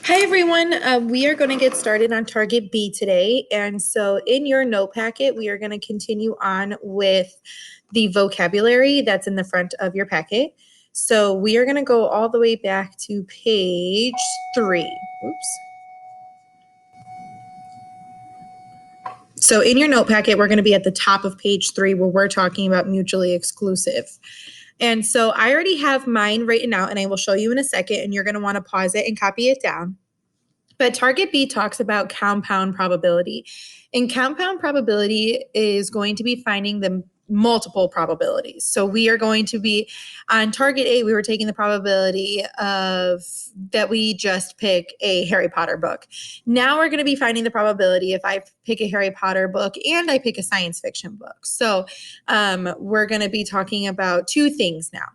Hi everyone, we are going to get started on target B today. And so in your note packet, we are going to continue on with the vocabulary that's in the front of your packet. So we are going to go all the way back to page 3. Oops. So in your note packet, we're going to be at the top of page 3 where we're talking about mutually exclusive. And so I already have mine written out and I will show you in a second, and you're going to want to pause it and copy it down. But target B talks about compound probability. And compound probability is going to be finding the multiple probabilities. So we are going to be on target A, we were taking the probability of that we just pick a Harry Potter book. Now we're going to be finding the probability if I pick a Harry Potter book and I pick a science fiction book. So we're going to be talking about two things now.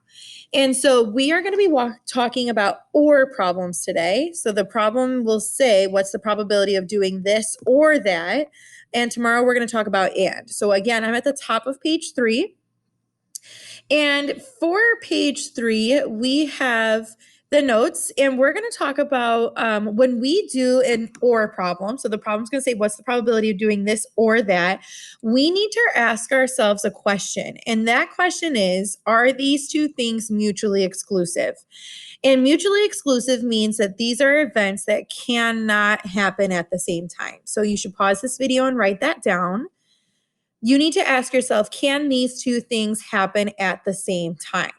And so we are going to be talking about or problems today. So the problem will say, what's the probability of doing this or that? And tomorrow we're going to talk about and. So again, I'm at the top of page 3. And for page 3, we have the notes, and we're going to talk about when we do an or problem. So the problem's going to say, what's the probability of doing this or that? We need to ask ourselves a question. And that question is, are these two things mutually exclusive? And mutually exclusive means that these are events that cannot happen at the same time. So you should pause this video and write that down. You need to ask yourself, can these two things happen at the same time?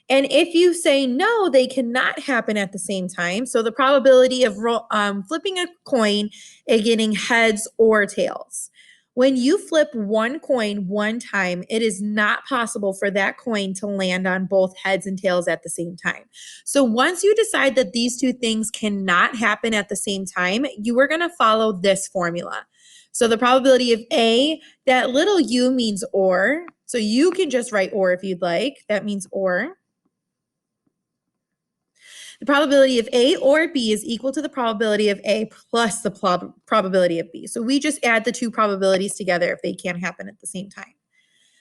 And if you say no, they cannot happen at the same time. So the probability of flipping a coin and getting heads or tails. When you flip one coin one time, it is not possible for that coin to land on both heads and tails at the same time. So once you decide that these two things cannot happen at the same time, you are going to follow this formula. So the probability of A, that little u means or. So you can just write or if you'd like. That means or. The probability of A or B is equal to the probability of A plus the probability of B. So we just add the two probabilities together if they can't happen at the same time,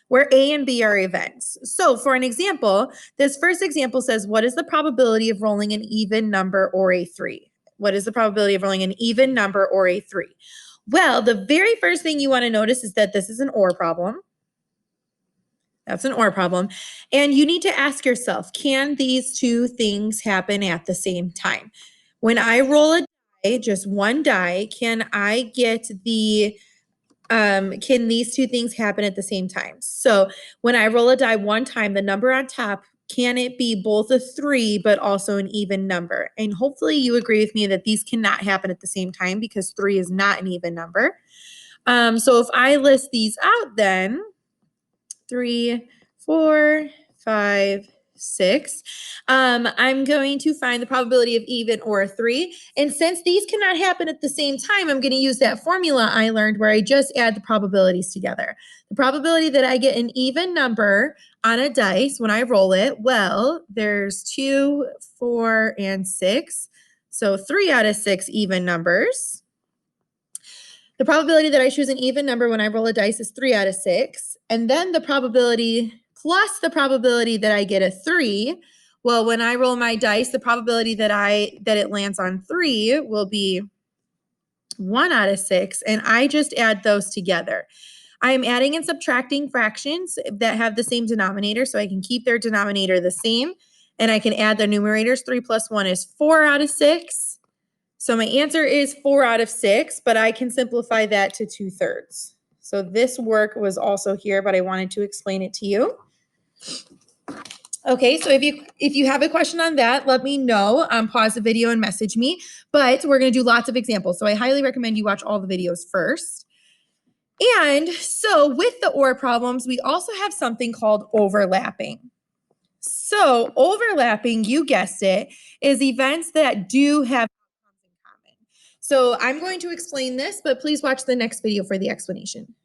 where A and B are events. So for an example, this first example says, what is the probability of rolling an even number or a 3? What is the probability of rolling an even number or a 3? Well, the very first thing you want to notice is that this is an or problem. That's an or problem. And you need to ask yourself, can these two things happen at the same time? When I roll a die, just one die, can I get the, can these two things happen at the same time? So when I roll a die one time, the number on top, can it be both a 3, but also an even number? And hopefully you agree with me that these cannot happen at the same time because 3 is not an even number. So if I list these out then, 3, 4, 5, 6. I'm going to find the probability of even or a 3. And since these cannot happen at the same time, I'm going to use that formula I learned where I just add the probabilities together. The probability that I get an even number on a dice when I roll it, well, there's 2, 4, and 6. So 3 out of 6 even numbers. The probability that I choose an even number when I roll a dice is 3 out of 6. And then the probability plus the probability that I get a 3. Well, when I roll my dice, the probability that it lands on 3 will be 1 out of 6. And I just add those together. I'm adding and subtracting fractions that have the same denominator, so I can keep their denominator the same. And I can add their numerators. 3 plus 1 is 4 out of 6. So my answer is 4 out of 6, but I can simplify that to 2/3. So this work was also here, but I wanted to explain it to you. Okay, so if you have a question on that, let me know. Pause the video and message me. But we're going to do lots of examples. So I highly recommend you watch all the videos first. And so with the or problems, we also have something called overlapping. So overlapping, you guessed it, is events that do have outcomes in common. So I'm going to explain this, but please watch the next video for the explanation.